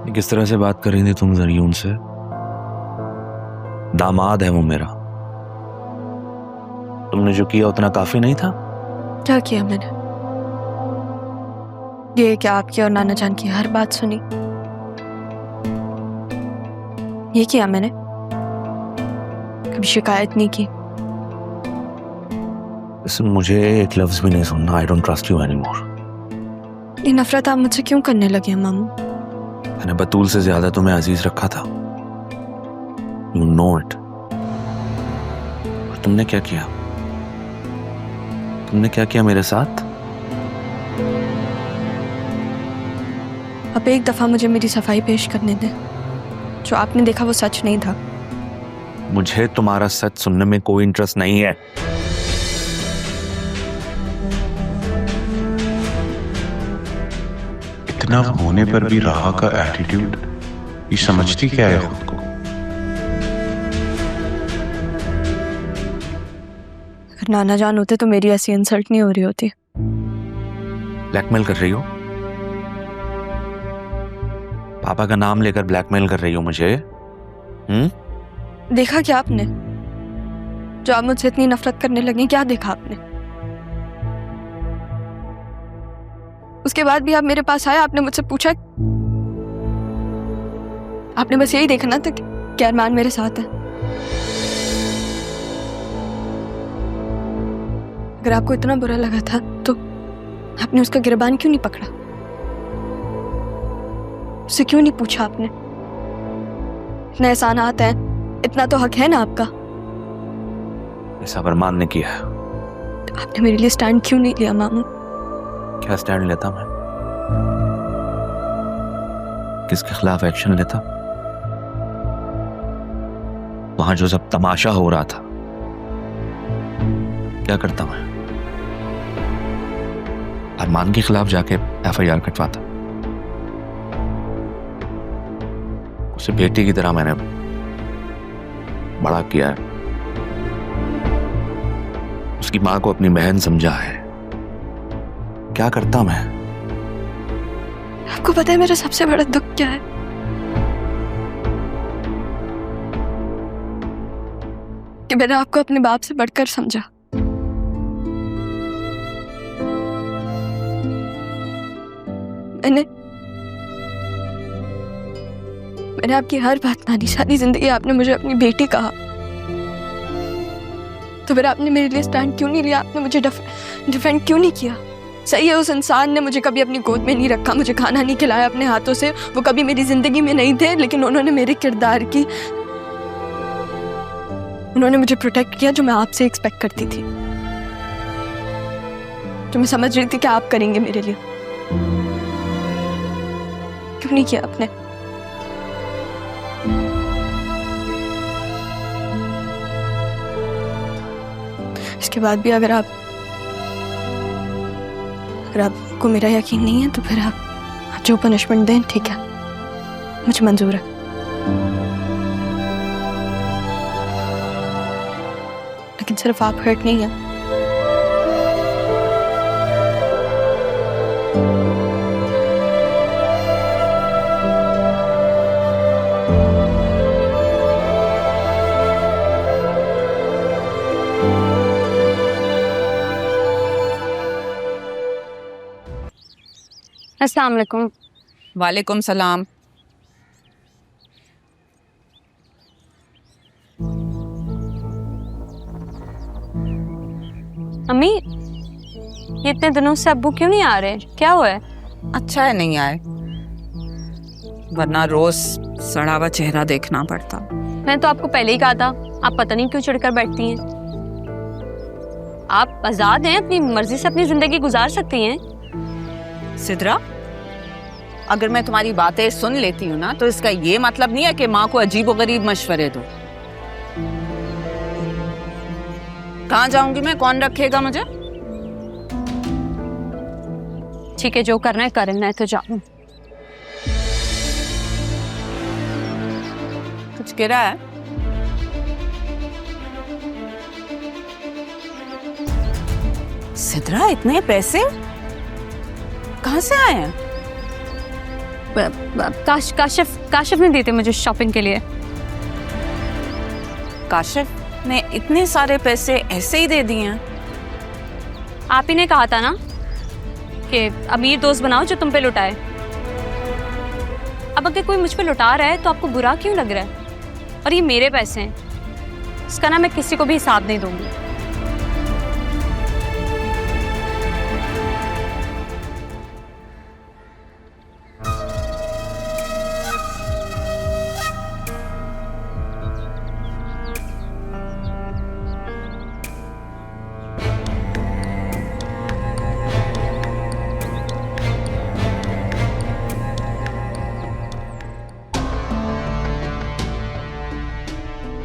किस तरह से बात कर रही थी तुम जरियून से? दामाद है वो मेरा। तुमने जो किया उतना काफी नहीं था? क्या किया मैंने? ये क्या आपकी और नाना जान की हर बात सुनी? ये किया मैंने? कभी शिकायत नहीं की? मुझे एक लफ्ज भी नहीं सुनना। I don't trust you anymore. ये नफरत आप मुझसे क्यों करने लगे हैं मामू? मैंने बतूल से ज्यादा तुम्हें अजीज रखा था। You know it. और तुमने क्या किया? तुमने क्या किया मेरे साथ? अब एक दफा मुझे मेरी सफाई पेश करने दें। जो आपने देखा वो सच नहीं था। मुझे तुम्हारा सच सुनने में कोई इंटरेस्ट नहीं है। इतना होने पर भी राहा का एटीट्यूड, ये समझती क्या है खुद को? अगर नाना जान होते तो मेरी ऐसी इंसल्ट नहीं हो रही होती। ब्लैकमेल कर रही हो? पापा का नाम लेकर ब्लैकमेल कर रही हो मुझे? देखा क्या आपने? जो आप मुझसे इतनी नफरत करने लगी, क्या देखा आपने? उसके बाद भी आप मेरे पास आए, आपने मुझसे पूछा। आपने बस यही देखा ना था कि अरमान मेरे साथ है। अगर आपको इतना बुरा लगा था तो आपने उसका गिरबान क्यों नहीं पकड़ा? उससे क्यों नहीं पूछा आपने? इतना एहसान आता है, इतना तो हक है ना आपका। ऐसा अरमान ने किया है। आपने मेरे लिए स्टैंड क्यों नहीं लिया मामू? क्या स्टैंड लेता मैं? किसके खिलाफ एक्शन लेता? वहां जो सब तमाशा हो रहा था, क्या करता मैं? अरमान के खिलाफ जाके FIR कटवाता। उसे बेटी की तरह मैंने बड़ा किया है। उसकी मां को अपनी बहन समझा है। क्या करता मैं? आपको पता है मेरा सबसे बड़ा दुख क्या है? कि मैंने आपको अपने बाप से बढ़कर समझा। मैंने आपकी हर बात मानी। सारी जिंदगी आपने मुझे अपनी बेटी कहा, तो फिर आपने मेरे लिए स्टैंड क्यों नहीं लिया? आपने मुझे डिफेंड क्यों नहीं किया? सही है, उस इंसान ने मुझे कभी अपनी गोद में नहीं रखा, मुझे खाना नहीं खिलाया अपने हाथों से, वो कभी मेरी जिंदगी में नहीं थे, लेकिन उन्होंने मेरे किरदार की, उन्होंने मुझे प्रोटेक्ट किया, जो मैं आपसे एक्सपेक्ट करती थी, जो मैं समझ रही थी कि आप करेंगे मेरे लिए। क्यों नहीं किया आपने? इसके बाद भी अगर आपको मेरा यकीन नहीं है तो फिर आप जो पनिशमेंट दें, ठीक है, मुझे मंजूर है। लेकिन सिर्फ आप हर्ट नहीं है। अस्सलाम वालेकुम। वालेकुम सलाम। अम्मी, ये इतने दिनों से अब्बू क्यों नहीं आ रहे? क्या हुआ है? अच्छा है नहीं आए, वरना रोज सड़ा हुआ चेहरा देखना पड़ता। मैंने तो आपको पहले ही कहा था, आप पता नहीं क्यों चिढ़कर बैठती हैं। आप आजाद हैं, अपनी मर्जी से अपनी जिंदगी गुजार सकती हैं। सिद्रा, अगर मैं तुम्हारी बातें सुन लेती हूँ ना, तो इसका ये मतलब नहीं है कि माँ को अजीबोगरीब मशवरे दो। कहाँ जाऊंगी मैं? कौन रखेगा मुझे? ठीक है, जो करना है करना है तो जाओ। कुछ गिरा है? सिद्रा, इतने पैसे कहाँ से आए हैं? काशिफ ने दिए थे मुझे शॉपिंग के लिए। काशिफ ने इतने सारे पैसे ऐसे ही दे दिए हैं? आप ही ने कहा था ना कि अमीर दोस्त बनाओ जो तुम पे लुटाए। अब अगर कोई मुझ पे लुटा रहा है तो आपको बुरा क्यों लग रहा है? और ये मेरे पैसे हैं, इसका ना मैं किसी को भी हिसाब नहीं दूंगी।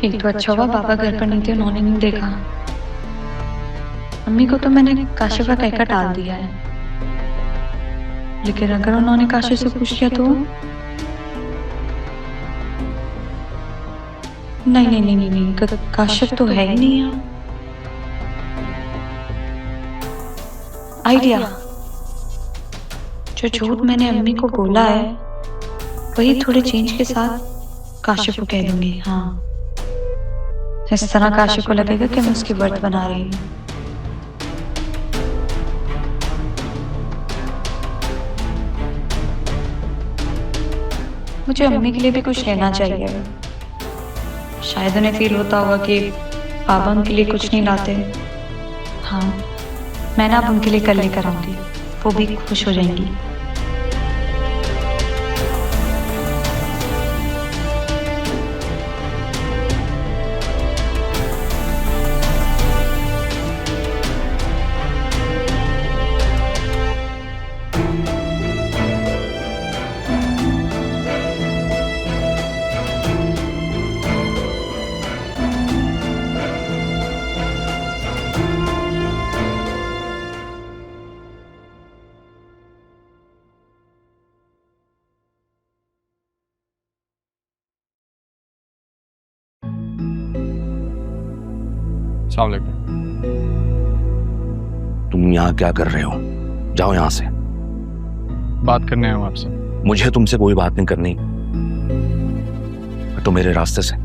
एक तो अच्छा हुआ पापा घर पर नहीं थे, उन्होंने नहीं देखा। मम्मी को तो मैंने काशिफ का कहकर टाल दिया है, लेकिन अगर उन्होंने काशिफ से पूछ लिया तो नहीं नहीं नहीं नहीं, नहीं काशिफ तो है ही नहीं यहाँ। आइडिया, जो झूठ मैंने अम्मी को बोला है वही थोड़े चेंज के साथ काशिफ को कह दूंगी। हाँ, इस तरह काशिफ को लगेगा कि मैं उसकी वर्त बना रही हूँ। मुझे अम्मी के लिए भी कुछ लेना चाहिए। शायद उन्हें फील होता होगा कि पापा उनके लिए कुछ नहीं लाते। हाँ, मैं ना अब उनके लिए कल लेकर आऊंगी, वो भी खुश हो जाएंगी। अस्सलाम वालेकुम। तुम यहाँ क्या कर रहे हो? जाओ यहाँ से। बात करने आया हूँ आपसे। मुझे तुमसे कोई बात नहीं करनी, तो मेरे रास्ते से।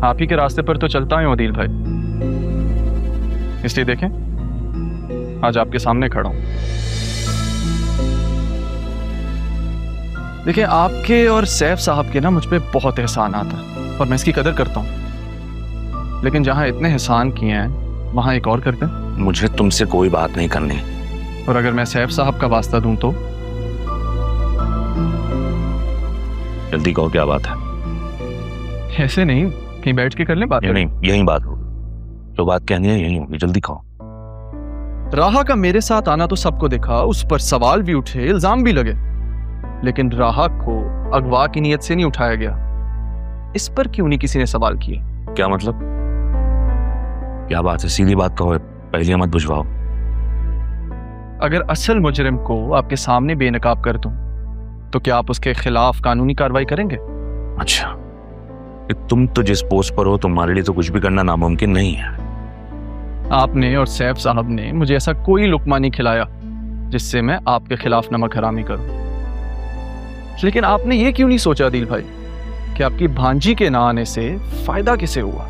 आप ही के रास्ते पर तो चलता हूँ अदील भाई, इसलिए देखें आज आपके सामने खड़ा हूँ। देखिए, आपके और सैफ साहब के ना मुझ पे बहुत एहसान आता है और मैं इसकी कदर करता हूँ, लेकिन जहाँ इतने एहसान किए हैं वहाँ एक और कर दें। मुझे तुमसे कोई बात नहीं करनी। और अगर मैं सैफ साहब का वास्ता दूं तो? जल्दी कहो, क्या बात है? ऐसे नहीं, कहीं बैठ के कर लें बात। नहीं, यही बात होगी, जो बात कहनी है यही होगी, जल्दी कहो। राहा का मेरे साथ आना तो सबको दिखा, उस पर सवाल भी उठे, इल्जाम भी लगे, लेकिन राहा को अगवा की नीयत से नहीं उठाया गया। इस पर क्यों नहीं किसी ने सवाल किए? क्या मतलब? क्या बात है? सीधी बात कहो, पहले मत बुझवाओ। अगर असल मुजरिम को आपके सामने बेनकाब कर दूं तो क्या आप उसके खिलाफ कानूनी कार्रवाई करेंगे? अच्छा, तुम तो जिस पोस्ट पर हो, तुम्हारे लिए तो कुछ भी करना नामुमकिन नहीं है। आपने और सैफ साहब ने मुझे ऐसा कोई लुकमा नहीं खिलाया जिससे मैं आपके खिलाफ नमक हरामी करूं। लेकिन आपने ये क्यों नहीं सोचा अदील भाई कि आपकी भांजी के ना आने से फायदा किसे हुआ?